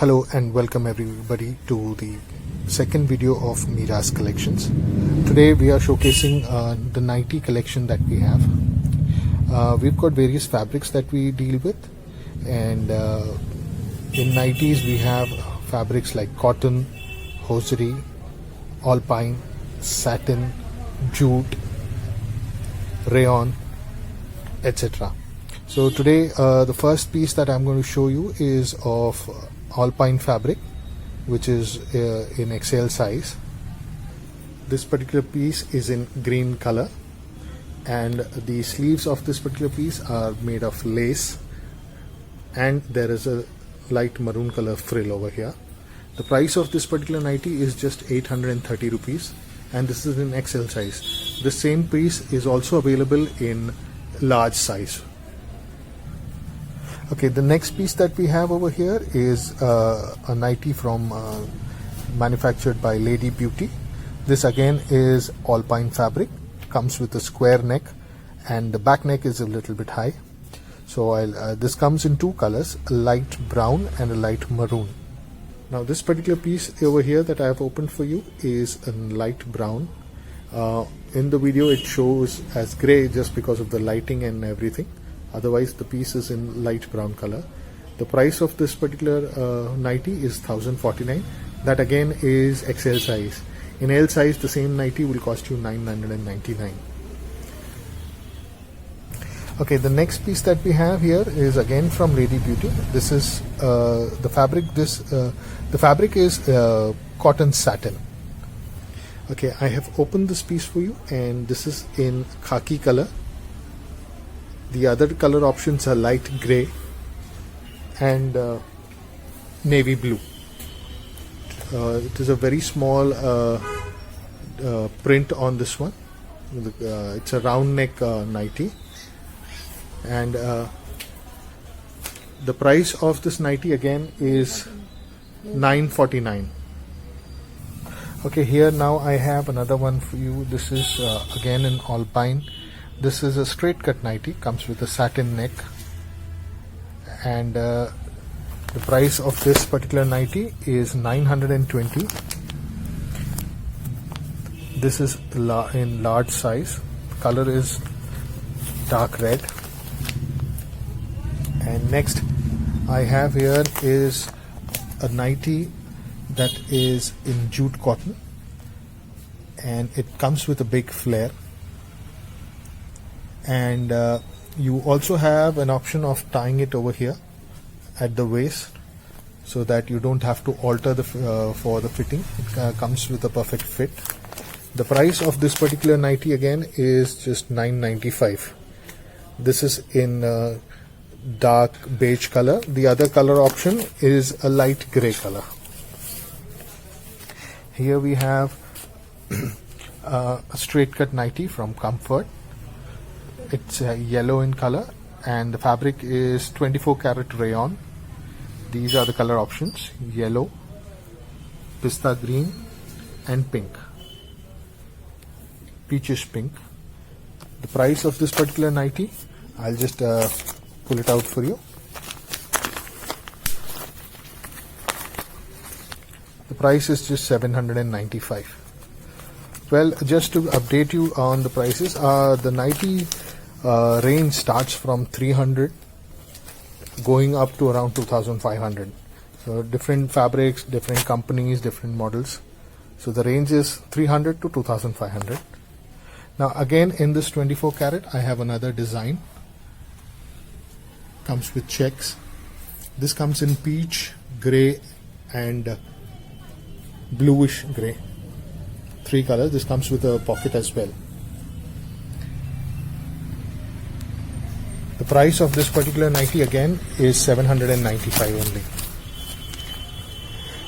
Hello and welcome everybody to the second video of Mira's collections. Today we are showcasing the nightie collection that we have. We've got various fabrics that we deal with, and in nighties we have fabrics like cotton, hosiery, alpine, satin, jute, rayon, etc. So today the first piece that I'm going to show you is of alpine fabric, which is in XL size. This particular piece is in green color, and the sleeves of this particular piece are made of lace, and there is a light maroon color frill over here. The price of this particular nightie is just 830 rupees, and this is in XL size. The same piece is also available in large size. Okay, the next piece that we have over here is a nightie from manufactured by Lady Beauty. This again is alpine fabric, comes with a square neck, and the back neck is a little bit high. So this comes in two colors, a light brown and a light maroon. Now this particular piece over here that I have opened for you is in light brown. In the video it shows as grey just because of the lighting and everything. Otherwise the piece is in light brown color. The price of this particular nightie is 1049. That again is XL size. In L size the same nightie will cost you 999. Okay, the next piece that we have here is again from Lady Beauty. This is the fabric. The fabric is cotton satin. Okay, I have opened this piece for you, and this is in khaki color. The other color options are light grey and navy blue. It is a very small print on this one. It's a round neck nightie, and the price of this nightie again is 949. Okay, here now I have another one for you. This is again in alpine. This is a straight cut nightie, comes with a satin neck, and the price of this particular nightie is 920. This is in large size. Color is dark red. And next I have here is a nightie that is in jute cotton, and it comes with a big flare, and you also have an option of tying it over here at the waist, so that you don't have to alter the for the fitting. It comes with a perfect fit. The price of this particular nightie again is just 995. This is in dark beige color. The other color option is a light gray color. Here we have a straight cut nightie from Comfort. It's yellow in color, and the fabric is 24 karat rayon. These are the color options: yellow, pista green, and pink, peachish pink. The price of this particular nightie, I'll just pull it out for you. The price is just 795. Well, just to update you on the prices, the nightie range starts from 300 going up to around 2500. So different fabrics, different companies, different models. So the range is 300 to 2500. Now again, in this 24 karat I have another design. Comes with checks. This comes in peach, grey, and bluish grey. Three colors. This comes with a pocket as well. The price of this particular nightie again is 795 only.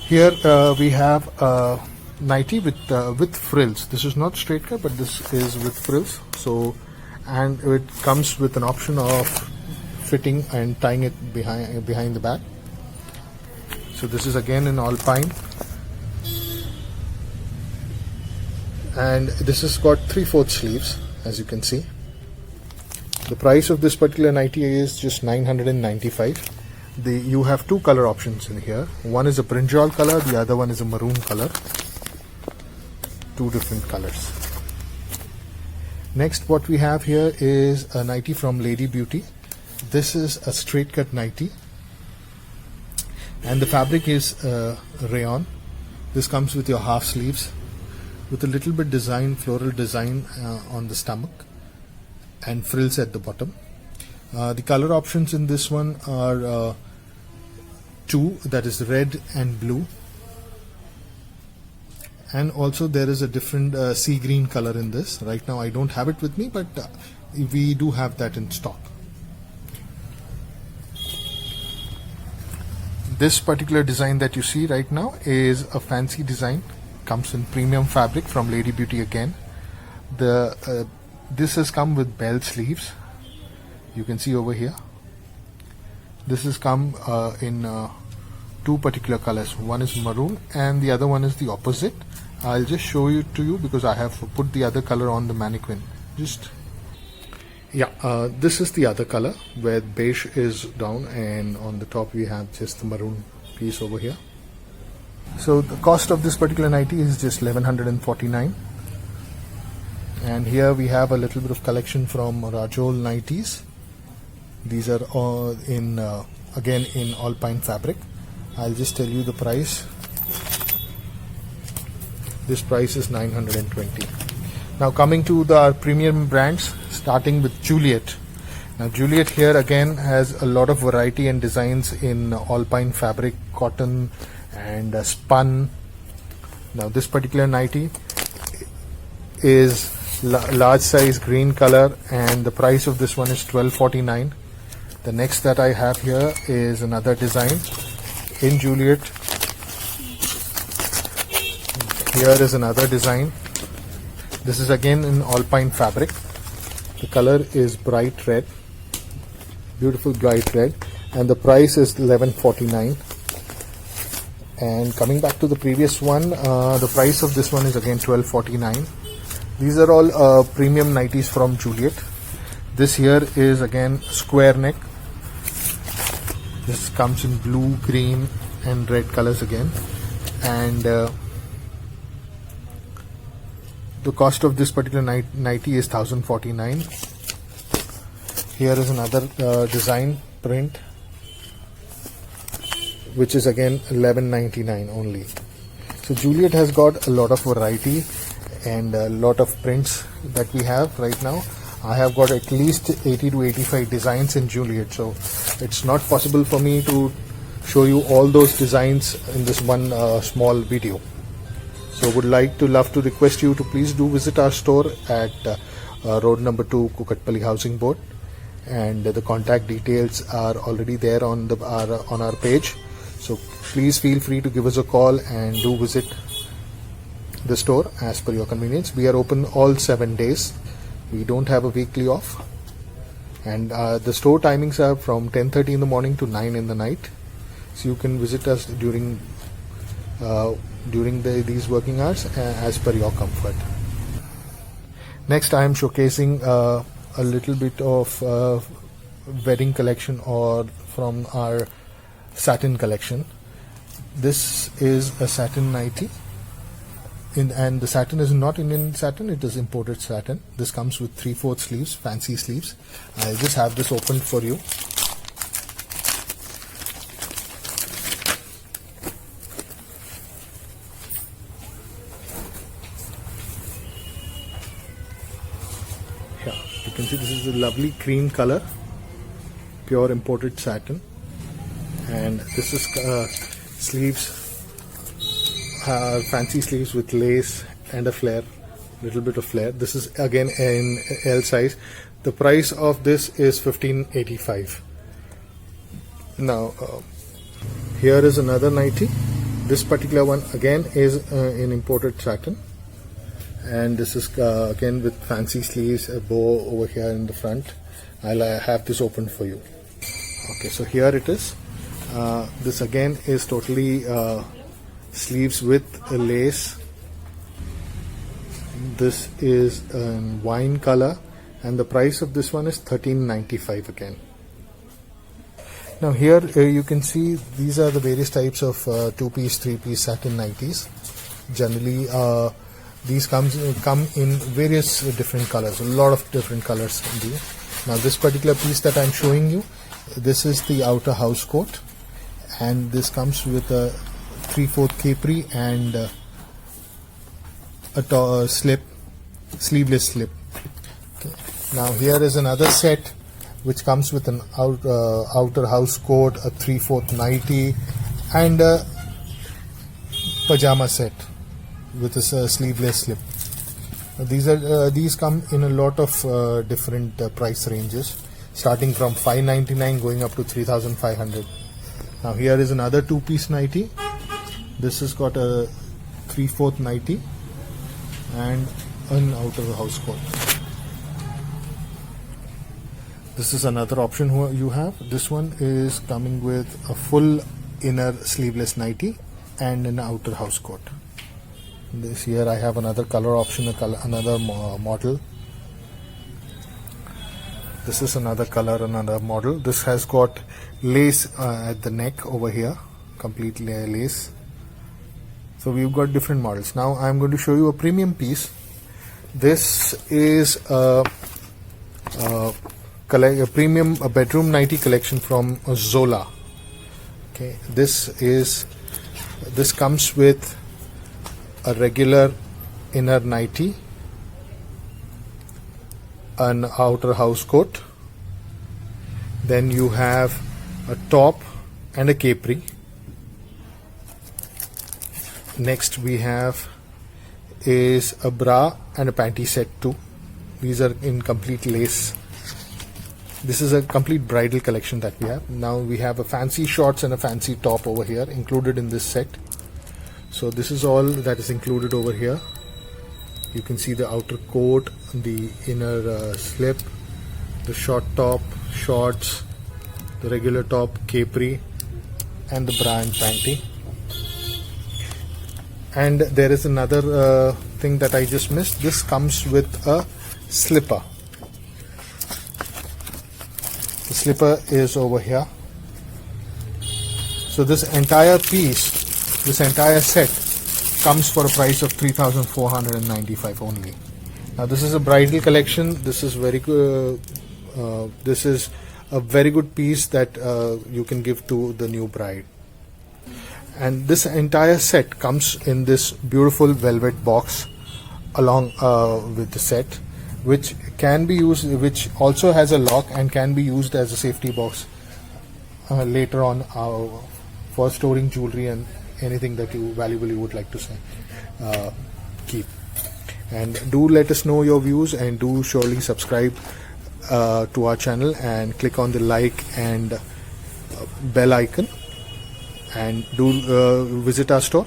Here we have a nightie with frills. This is not straight cut, but this is with frills. So, and it comes with an option of fitting and tying it behind the back. So this is again in alpine, and this has got 3/4 sleeves, as you can see. The price of this particular nightie is just 995. You have two color options in here. One is a brinjal color, the other one is a maroon color. Two different colors. Next, what we have here is a nightie from Lady Beauty. This is a straight cut nightie, and the fabric is rayon. This comes with your half sleeves with a little bit design, floral design on the stomach and frills at the bottom. The color options in this one are two, that is red and blue, and also there is a different sea green color in this. Right now I don't have it with me, but we do have that in stock. This particular design that you see right now is a fancy design, comes in premium fabric from Lady Beauty again. This has come with bell sleeves, you can see over here. This has come in two particular colors. One is maroon and the other one is the opposite. I'll just show it to you because I have put the other color on the mannequin. This is the other color where beige is down and on the top we have just the maroon piece over here. So the cost of this particular nightie is just 1149. And here we have a little bit of collection from Rajol nighties. These are all in again in alpine fabric. I'll just tell you the price. This price is 920. Now coming to our premium brands, starting with Juliet. Now Juliet here again has a lot of variety and designs in alpine fabric, cotton and spun. Now this particular nightie is large size green color and the price of this one is 1249. The next that I have here is another design in Juliet. Here is another design. This is again in alpine fabric. The color is bright red, beautiful bright red, and the price is 1149. And coming back to the previous one, the price of this one is again 1249. These are all premium nighties from Juliet. This here is again square neck. This comes in blue, green and red colors again, and the cost of this particular nightie is 1049. Here is another design print which is again 1199 only. So Juliet has got a lot of variety and a lot of prints that we have right now. I have got at least 80 to 85 designs in Juliet, so it's not possible for me to show you all those designs in this one small video. So would love to request you to please do visit our store at road number 2, Kukatpally Housing Board, and the contact details are already there on our page. So please feel free to give us a call and do visit the store as per your convenience. We are open all 7 days. We don't have a weekly off, and the store timings are from 10:30 in the morning to 9 in the night. So you can visit us during these working hours as per your comfort. Next I am showcasing a little bit of wedding collection or from our satin collection. This is a satin nightie, and the satin is not Indian satin, it is imported satin. This comes with 3/4 sleeves, fancy sleeves. I'll just have this opened for you. You can see this is a lovely cream color, pure imported satin, and this is sleeves, fancy sleeves with lace and a flare, little bit of flare. This is again in L size. The price of this is 1585. Now here is another nightie. This particular one again is in imported satin, and this is again with fancy sleeves, a bow over here in the front. I'll have this open for you. Okay, so here it is. This again is totally sleeves with a lace. This is in wine color, and the price of this one is 1395 again. Now here you can see these are the various types of 2-piece, 3-piece satin nighties. Generally these come in various different colors, a lot of different colors indeed. Now this particular piece that I'm showing you, this is the outer house coat, and this comes with a 3/4 capri and a slip, sleeveless slip. Okay. Now here is another set which comes with an outer house coat, a 3/4 nightie, and a pajama set with a sleeveless slip. These come in a lot of different price ranges, starting from $599 going up to $3,500. Now here is another 2-piece nightie. This has got a 3/4 nightie and an outer house coat. This is another option you have. This one is coming with a full inner sleeveless nightie and an outer house coat. This here I have another color option, another model. This is another color, another model. This has got lace at the neck over here, complete lace. So we've got different models. Now I'm going to show you a premium piece. This is a premium bedroom nightie collection from Zola. Okay, this comes with a regular inner nightie, an outer house coat, then you have a top and a capri. Next we have is a bra and a panty set too. These are in complete lace. This is a complete bridal collection that we have. Now we have a fancy shorts and a fancy top over here included in this set. So this is all that is included over here. You can see the outer coat, the inner slip, the short top, shorts, the regular top, capri, and the bra and panty. And there is another thing that I just missed. This comes with a slipper. The slipper is over here. So this entire piece, this entire set comes for a price of $3,495 only. Now this is a bridal collection. This is very good. This is a very good piece that you can give to the new bride. And this entire set comes in this beautiful velvet box along with the set, which can be used, which also has a lock and can be used as a safety box later on for storing jewelry and anything that you valuably would like to keep. And do let us know your views, and do surely subscribe to our channel and click on the like and bell icon, and do visit our store.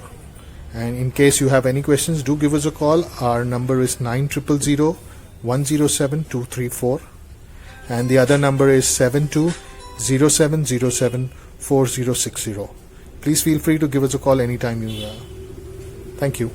And in case you have any questions, do give us a call. Our number is 9000-107-234, and the other number is 7207074060. Please feel free to give us a call anytime you. Thank you.